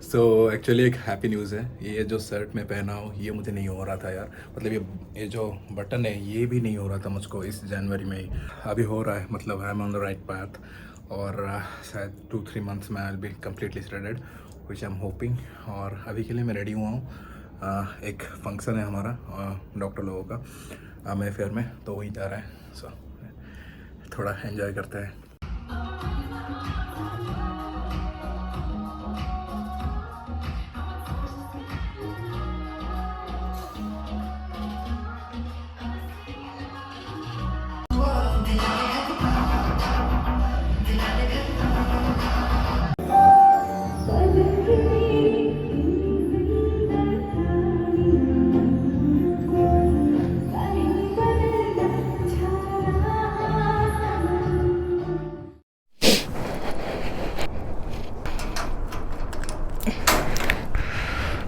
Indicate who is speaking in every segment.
Speaker 1: So actually एक happy news है। ये जो शर्ट मैं पहना हूँ ये मुझे नहीं हो रहा था यार। मतलब ये जो बटन है ये भी नहीं हो रहा था मुझको इस जनवरी में ही। अभी हो रहा है, मतलब आई am on the right path. और शायद 2-3 मंथ्स में I will be completely shredded which I am hoping. और अभी के लिए मैं रेडी हुआ हूँ। एक फंक्शन है हमारा डॉक्टर लोगों का मेरे फेयर में, तो वहीं जा रहा है। सो थोड़ा एंजॉय करते हैं।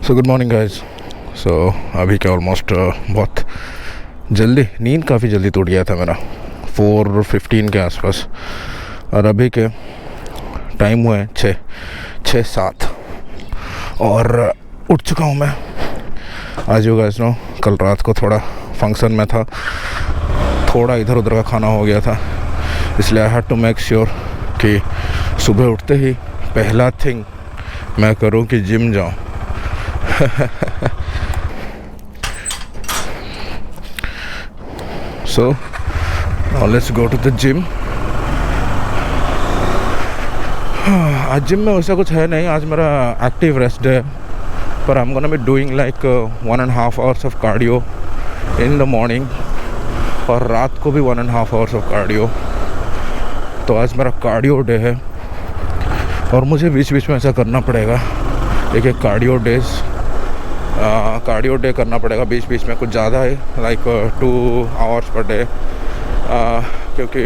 Speaker 1: So good morning guys. So अभी के ऑलमोस्ट बहुत जल्दी नींद काफ़ी जल्दी टूट गया था मेरा 4:15 के आसपास। और अभी के टाइम हुए 6-7 और उठ चुका हूँ मैं। आज यू गाइस नो कल रात को थोड़ा फंक्शन में था, थोड़ा इधर उधर का खाना हो गया था, इसलिए I had to make sure कि सुबह उठते ही पहला थिंग मैं करूँ कि जिम जाऊँ। So now let's go to the gym. आज जिम में वैसा कुछ है नहीं, आज मेरा एक्टिव रेस्ट डे है, पर आई am gonna be doing like 1.5 hours of cardio in the morning और रात को भी 1.5 hours ऑफ कार्डियो। तो आज मेरा कार्डियो डे है और मुझे बीच बीच में ऐसा करना पड़ेगा, एक कार्डियो डे करना पड़ेगा बीच बीच में, कुछ ज़्यादा है लाइक 2 hours पर डे, क्योंकि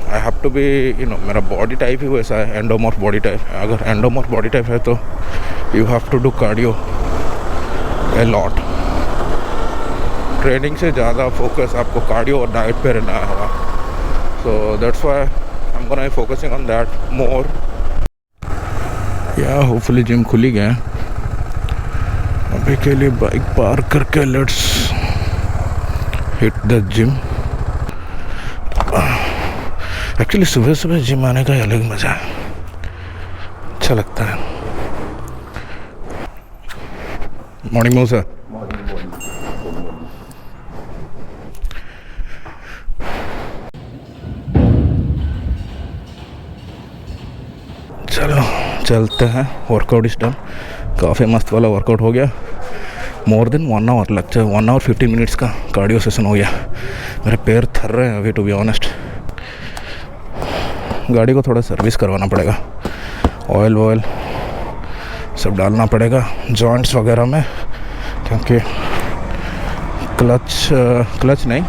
Speaker 1: आई हैव टू बी मेरा बॉडी टाइप ही वैसा है, एंडोमॉर्फ बॉडी टाइप। अगर एंडोमॉर्फ बॉडी टाइप है तो you have to do cardio a lot. Training से ज़्यादा फोकस आपको कार्डियो और डाइट पे रहना होगा। So that's why I am gonna be focusing on that more. या होपफुली जिम खुली गया। अभी के लिए बाइक पार्क करके let's hit the gym. Actually सुबह सुबह जिम आने का अलग मज़ा है, अच्छा लगता है। मॉर्निंग मौसा। चलो चलते हैं। वर्कआउट इस टाइम काफ़ी मस्त वाला वर्कआउट हो गया। मोर देन 1 hour लगता है, 1 hour 15 minutes का कार्डियो सेशन हो गया। मेरे पैर थर रहे हैं अभी, टू बी ऑनेस्ट। गाड़ी को थोड़ा सर्विस करवाना पड़ेगा, ऑयल वॉयल सब डालना पड़ेगा जॉइंट्स वगैरह में, क्योंकि क्लच नहीं,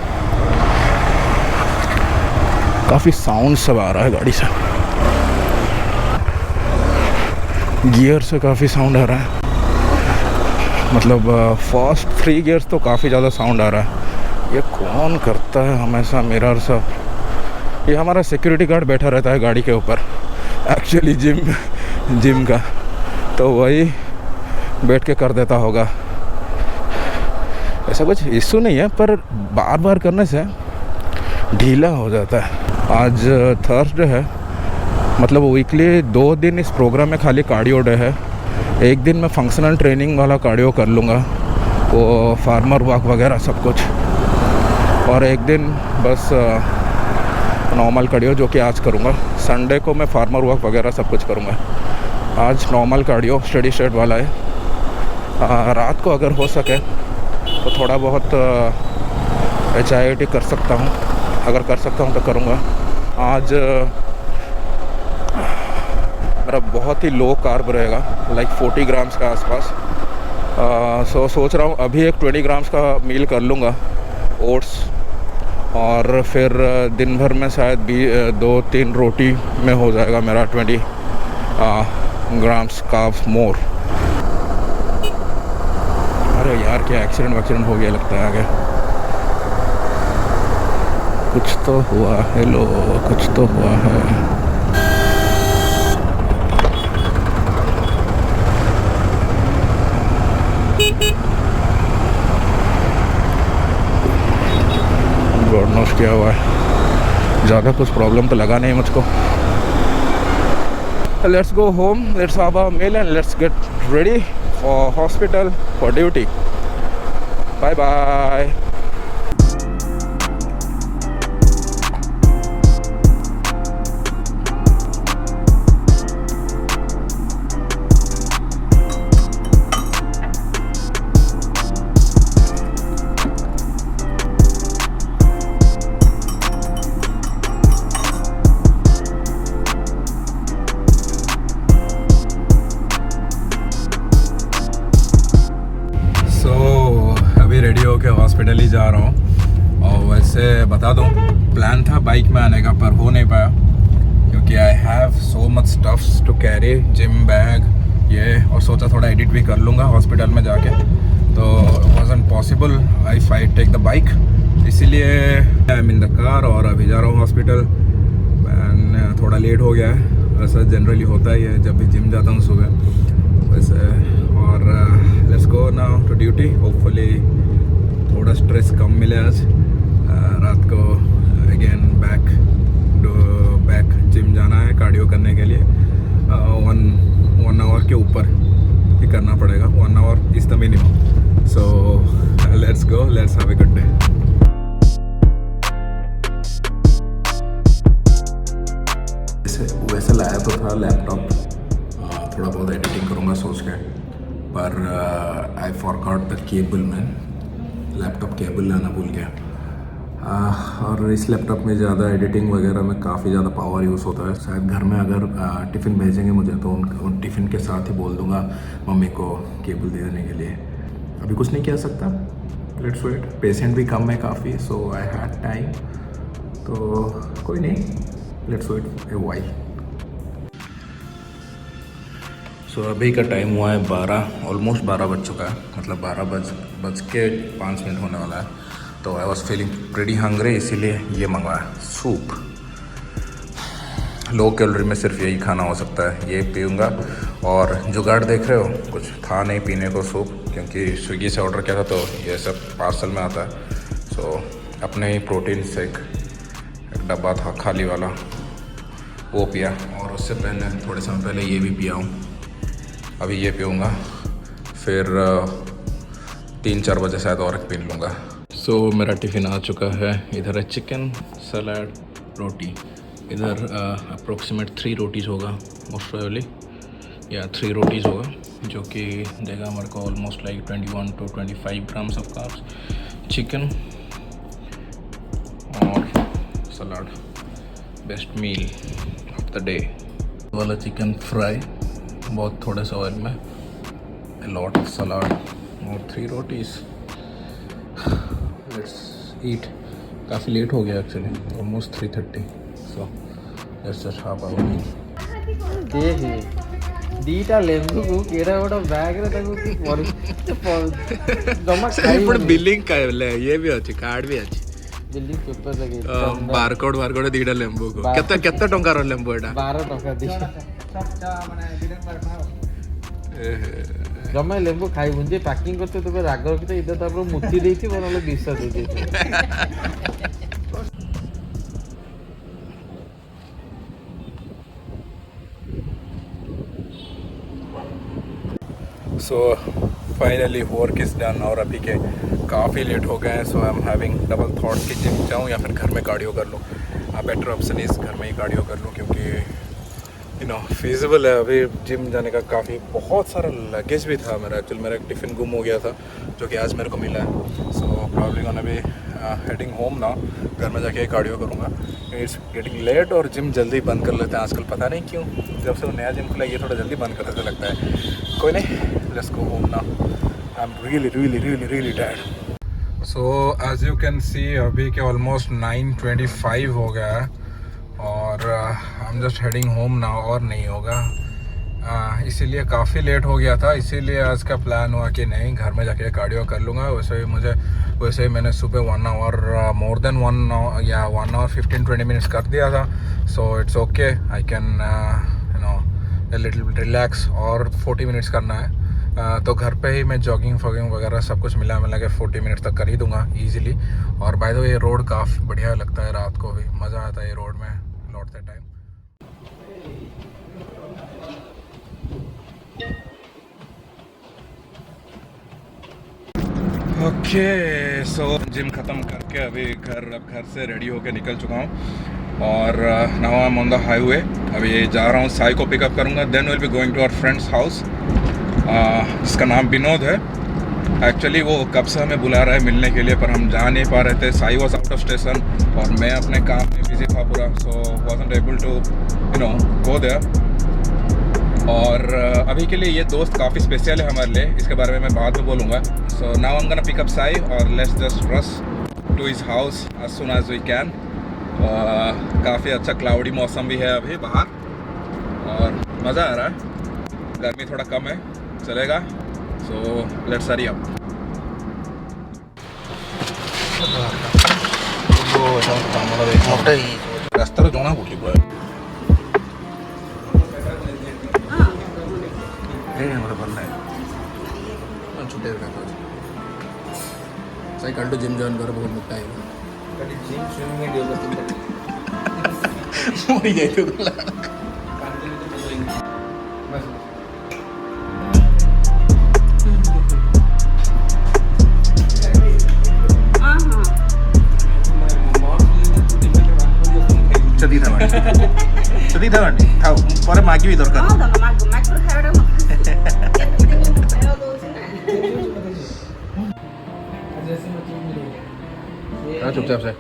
Speaker 1: काफ़ी साउंड सब आ रहा है गाड़ी से, गियर से काफ़ी साउंड आ रहा है। मतलब फर्स्ट 3 गियर्स तो काफ़ी ज़्यादा साउंड आ रहा है। ये कौन करता है हमेशा मिरर सब? ये हमारा सिक्योरिटी गार्ड बैठा रहता है गाड़ी के ऊपर, एक्चुअली जिम का, तो वही बैठ के कर देता होगा। ऐसा कुछ इशू नहीं है, पर बार बार करने से ढीला हो जाता है। आज थर्सडे है, मतलब वीकली 2 दिन इस प्रोग्राम में खाली कार्डियो डे है। एक दिन मैं फंक्शनल ट्रेनिंग वाला कार्डियो कर लूँगा, वो फार्मर वॉक वगैरह सब कुछ, और एक दिन बस नॉर्मल कार्डियो, जो कि आज करूँगा। संडे को मैं फार्मर वॉक वगैरह सब कुछ करूँगा। आज नॉर्मल कार्डियो स्टडी स्टेट वाला है। रात को अगर हो सके तो थोड़ा बहुत HIIT कर सकता हूँ, अगर कर सकता हूँ तो करूँगा। आज मेरा बहुत ही लो कार्ब रहेगा, लाइक 40 ग्राम्स का आसपास। सो सोच रहा हूँ अभी एक 20 ग्राम्स का मील कर लूँगा ओट्स, और फिर दिन भर में शायद 2-3 रोटी में हो जाएगा मेरा 20 ग्राम्स कार्ब्स मोर। अरे यार क्या एक्सीडेंट हो गया लगता है आगे। कुछ तो हुआ है, लो कुछ तो हुआ है। ज़्यादा कुछ प्रॉब्लम तो लगा नहीं मुझको। Let's go home, let's have a meal and let's get ready for hospital for duty. Bye bye.
Speaker 2: Ready होके हॉस्पिटल ही जा रहा हूँ। और वैसे बता दूँ, प्लान था बाइक में आने का पर हो नहीं पाया क्योंकि I have so much stuffs to carry, gym bag ये, और सोचा थोड़ा एडिट भी कर लूँगा हॉस्पिटल में जाके, तो wasn't possible if I take the bike. इसीलिए I am in the car और अभी जा रहा हूँ हॉस्पिटल। थोड़ा लेट हो गया है, ऐसा जनरली होता ही है जब भी जिम जाता हूँ सुबह वैसे। और let's go now to duty. Hopefully थोड़ा स्ट्रेस कम मिले आज। रात को अगेन बैक जिम जाना है कार्डियो करने के लिए। वन आवर के ऊपर ही करना पड़ेगा, 1 our is the minimum. So let's go, let's have a good day. वैसे लाया तो था लैपटॉप, थोड़ा बहुत एडिटिंग करूँगा सोच के, पर I forgot the cable man, laptop cable लाना भूल गया। और इस लैपटॉप में ज़्यादा एडिटिंग वगैरह में काफ़ी ज़्यादा पावर यूज़ होता है। शायद घर में अगर टिफ़िन भेजेंगे मुझे तो उन टिफ़िन के साथ ही बोल दूँगा मम्मी को केबल दे देने के लिए। अभी कुछ नहीं कह सकता, लेट्स वेट। पेशेंट भी कम है काफ़ी, सो आई हैड टाइम, तो कोई नहीं, लेट्स वेट ए व्हाइल। सो अभी का टाइम हुआ है 12, ऑलमोस्ट 12 बज चुका है, मतलब 12 बज के 5 मिनट होने वाला है। तो I was feeling pretty hungry, इसीलिए ये मंगवाया सूप। लो कैलोरी में सिर्फ यही खाना हो सकता है, ये पीऊँगा। और जुगाड़ देख रहे हो, कुछ था नहीं पीने को सूप, क्योंकि स्विगी से ऑर्डर किया था तो ये सब पार्सल में आता है। सो अपने ही प्रोटीन से एक डब्बा था खाली वाला, वो पिया। और उससे पहले थोड़े समय पहले ये भी पिया हूँ, अभी ये पीऊँगा, फिर 3-4 बजे शायद और एक पी लूँगा। सो मेरा टिफ़िन आ चुका है। इधर है चिकन, सलाद, रोटी। इधर अप्रोक्सीमेट 3 रोटीज़ होगा मोस्ट प्रोबेबली, या 3 रोटीज़ होगा, जो कि देगा हमारे को almost like 21 to 25 grams of carbs. Chicken और salad, best meal of the day. वाला चिकन फ्राई बहुत थोड़े से ऑयल में, a lot of salad और 3 रोटीज़। Let's eat. काफ़ी लेट हो गया actually, almost 3:30, so let's just have our meal.
Speaker 3: देखिए दीटा लेंबू को केड़ा गोटा बैग रे ताको की जमा खाई
Speaker 2: पण बिलिंग काले ये भी अछि, कार्ड भी अछि,
Speaker 3: बिलिंग पेपर लगे
Speaker 2: बारकोड दीटा लेंबू को केते केते टंका रो लेंबू एटा
Speaker 3: 12 टका दी जमा लेंबू खाई बुंजे पैकिंग करते तो राग रखते इधर तापर मुठी देथि बनले विष दे देथि।
Speaker 2: So finally work is done और अभी के काफ़ी लेट हो गए हैं। So I am having double thoughts कि जिम जाऊँ या फिर घर में कार्डियो कर लूँ। बेटर ऑप्शन इस घर में ही कार्डियो कर लूँ, क्योंकि फिजिबल है। अभी जिम जाने का काफ़ी बहुत सारा लगेज भी था मेरा, एक्चुअली मेरा एक टिफ़िन गुम हो गया था जो कि आज मेरे को मिला है। So probably gonna be heading home ना, घर में जाके कार्डियो करूँगा। इट्स गेटिंग लेट और जिम जल्दी बंद कर लेते हैं आजकल, पता नहीं क्यों, जब से वो नया जिम खुला ये थोड़ा जल्दी बंद कर देते लगता है। कोई नहीं, लेट्स गो होम ना, I am really tired. So as you can see अभी के ऑलमोस्ट 9:25 हो गया है और I am just heading home ना, और नहीं होगा। इसीलिए काफ़ी लेट हो गया था, इसीलिए आज का प्लान हुआ कि नहीं घर में जाके कार्डियो कर लूँगा। वैसे ही मैंने सुबह 1 आवर मोर देन 1 आवर या 1 आवर 15-20 मिनट्स कर दिया था। So it's okay, I can little relax. और 40 मिनट्स करना है तो घर पे ही मैं जॉगिंग फॉगिंग वगैरह सब कुछ मिला के 40 मिनट तक कर ही दूंगा इजीली। और बाय द वे ये रोड काफ़ी बढ़िया लगता है, रात को भी मज़ा आता है ये रोड में लौटते टाइम। ओके सो जिम ख़त्म करके अभी घर से रेडी होके निकल चुका हूँ और now I am on the highway. अभी जा रहा हूँ, साई को पिकअप करूँगा, then will be going to our friends house जिसका नाम विनोद है। एक्चुअली वो कब से हमें बुला रहा है मिलने के लिए, पर हम जा नहीं पा रहे थे। Sai was out of station और मैं अपने काम में बिजी था पूरा, so wasn't able to go there. और अभी के लिए ये दोस्त काफ़ी स्पेशल है हमारे लिए, इसके बारे में मैं बाद में बोलूँगा। So now I am gonna pick up Sai और let's just rush to his house as soon as we can. काफ़ी अच्छा क्लाउडी मौसम भी है अभी बाहर और मज़ा आ रहा है, गर्मी थोड़ा कम है, चलेगा। So let's hurry up. ରାସ୍ତାରେ ଜଣା ପଡ଼ୁଛି ପୁରା। ମୋତେ ଭଲ ଲାଗେ ଛୁଟିଆ ସାଇ କାଲିଠୁ ଜିମ୍ ଜଏନ୍ କର, ବହୁତ ମୋଟା ହେଇଗଲା। ମରିଯାଇଥିଲା। ଯଦି ଥାନ୍ତି ଥାଉ ପରେ ମାଗିବି ଦରକାର ଚୁପଚାପ ସେ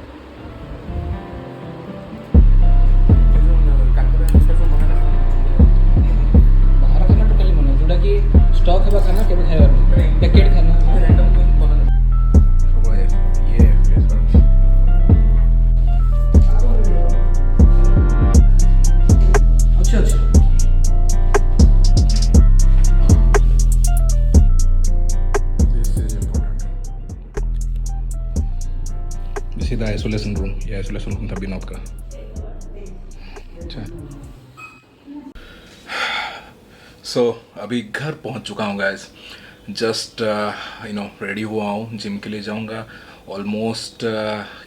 Speaker 4: ବାହାର ଖାନା ଟୋଟାଲି ମନା, ଯୋଉଟା କି ଷ୍ଟକ୍ ହେବା ଖାନା କେବେ ଖାଇବାର ନାହିଁ, ପ୍ୟାକେଟ୍ ଖାନା
Speaker 2: सीधा आइसोलेशन रूम, ये आइसोलेशन रूम था विनोद का। अच्छा सो अभी घर पहुंच चुका हूँ गाइस, जस्ट रेडी हुआ हूँ, जिम के लिए जाऊँगा। ऑलमोस्ट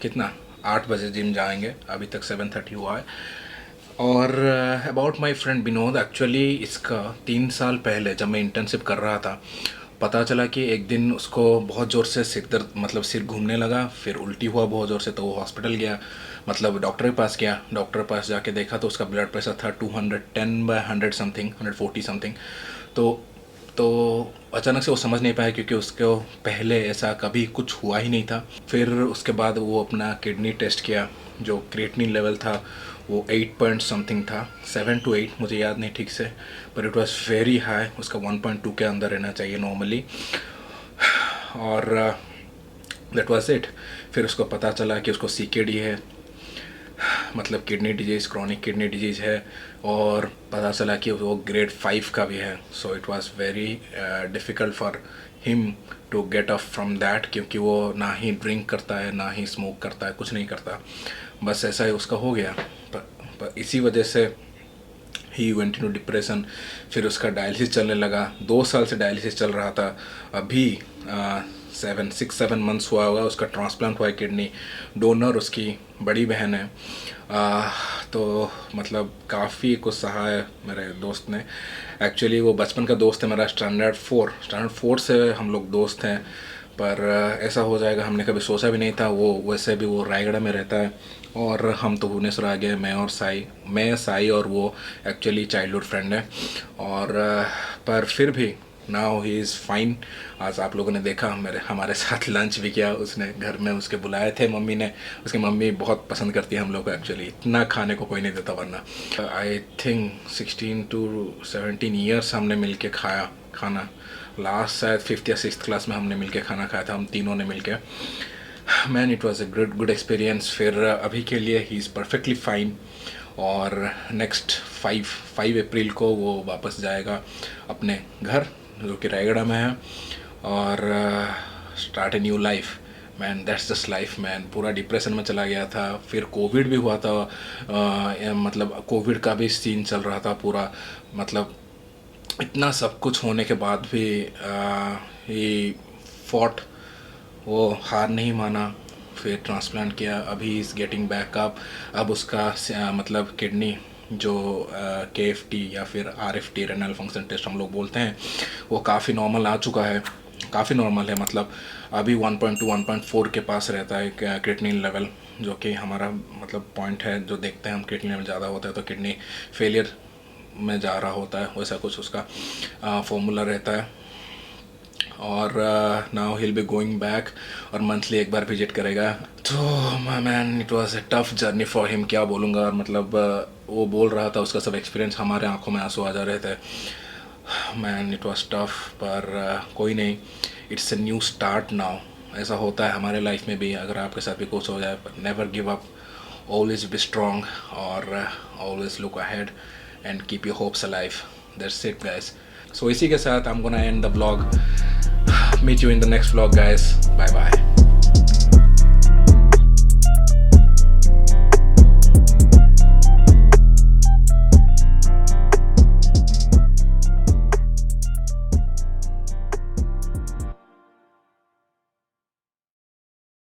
Speaker 2: कितना 8 बजे जिम जाएंगे, अभी तक 7:30 हुआ है। और about my friend Vinod, actually इसका 3 साल पहले जब मैं इंटर्नशिप कर रहा था पता चला कि एक दिन उसको बहुत ज़ोर से सिर दर्द, मतलब सिर घूमने लगा, फिर उल्टी हुआ बहुत ज़ोर से, तो वो हॉस्पिटल गया, मतलब डॉक्टर के पास गया। डॉक्टर के पास जाके देखा तो उसका ब्लड प्रेशर था 210/100 समथिंग, 140 समथिंग। तो अचानक से वो समझ नहीं पाया क्योंकि उसको पहले ऐसा कभी कुछ हुआ ही नहीं था। फिर उसके बाद वो अपना किडनी टेस्ट किया, जो क्रिएटिनिन लेवल था वो 8 पॉइंट समथिंग था, 7 to 8 मुझे याद नहीं ठीक से, पर इट वाज वेरी हाई। उसका 1.2 के अंदर रहना चाहिए नॉर्मली, और दैट वाज इट। फिर उसको पता चला कि उसको CKD है, मतलब kidney disease, chronic kidney disease है, और पता चला कि वो ग्रेड 5 का भी है। So it was very difficult for him to get up from that, क्योंकि वो ना ही ड्रिंक करता है ना ही स्मोक करता है, कुछ नहीं करता, बस ऐसा ही उसका हो गया। पर इसी वजह से ही वेंट इनटू डिप्रेशन। फिर उसका डायलिसिस चलने लगा, 2 साल से डायलिसिस चल रहा था। अभी 6-7 मंथ्स हुआ होगा, उसका ट्रांसप्लांट हुआ है किडनी। डोनर उसकी बड़ी बहन है। तो मतलब काफ़ी कुछ सहा है मेरे दोस्त ने। एक्चुअली वो बचपन का दोस्त है मेरा, स्टैंडर्ड 4 से हम लोग दोस्त हैं, पर ऐसा हो जाएगा हमने कभी सोचा भी नहीं था। वो वैसे भी वो रायगढ़ में रहता है और हम तो भुवनेश्वर आ गए, मैं साई और वो एक्चुअली चाइल्डहुड फ्रेंड है। और पर फिर भी नाउ ही इज़ फाइन। आज आप लोगों ने देखा हमारे साथ लंच भी किया उसने, घर में उसके बुलाए थे मम्मी ने। उसकी मम्मी बहुत पसंद करती है हम लोग को, एक्चुअली इतना खाने को कोई नहीं देता वरना। आई थिंक 16 to 17 ईयर्स हमने मिल के खाया खाना। लास्ट शायद 5th या 6th क्लास में हमने मिल के खाना खाया था, हम तीनों ने मिल के। Man it was a good experience. फिर अभी के लिए ही इज़ परफेक्टली फाइन, और नेक्स्ट 5 अप्रैल को वो वापस जाएगा अपने घर जो कि रायगढ़ में है, और start a new life. Man that's just life man. पूरा डिप्रेशन में चला गया था, फिर कोविड भी हुआ था, मतलब कोविड का भी सीन चल रहा था पूरा, मतलब इतना सब कुछ होने के बाद भी ही फॉट, वो हार नहीं माना, फिर ट्रांसप्लांट किया, अभी इज़ गेटिंग बैक अप। अब उसका मतलब किडनी जो KFT या फिर RFT रेनल फंक्शन टेस्ट हम लोग बोलते हैं, वो काफ़ी नॉर्मल आ चुका है, काफ़ी नॉर्मल है। मतलब अभी 1.2 1.4 के पास रहता है क्रिएटिनिन लेवल, जो कि हमारा मतलब पॉइंट है जो देखते हैं हम, क्रिएटिनिन लेवल ज़्यादा होता है तो किडनी फेलियर में जा रहा होता है, वैसा कुछ उसका फॉर्मूला रहता है। और now he will be going back और मंथली एक बार विजिट करेगा। तो man it was a tough journey for him, क्या बोलूँगा। और मतलब वो बोल रहा था, उसका सब एक्सपीरियंस, हमारे आंखों में आंसू आ जा रहे थे। मैन इट वाज टफ, पर कोई नहीं, it's a new start now. ऐसा होता है हमारे लाइफ में भी, अगर आपके साथ भी कुछ हो जाए, never give up, always be strong और always look ahead and keep your hopes alive. That's it guys. So इसी के साथ I am gonna end the vlog. Meet you in the next vlog guys. Bye bye.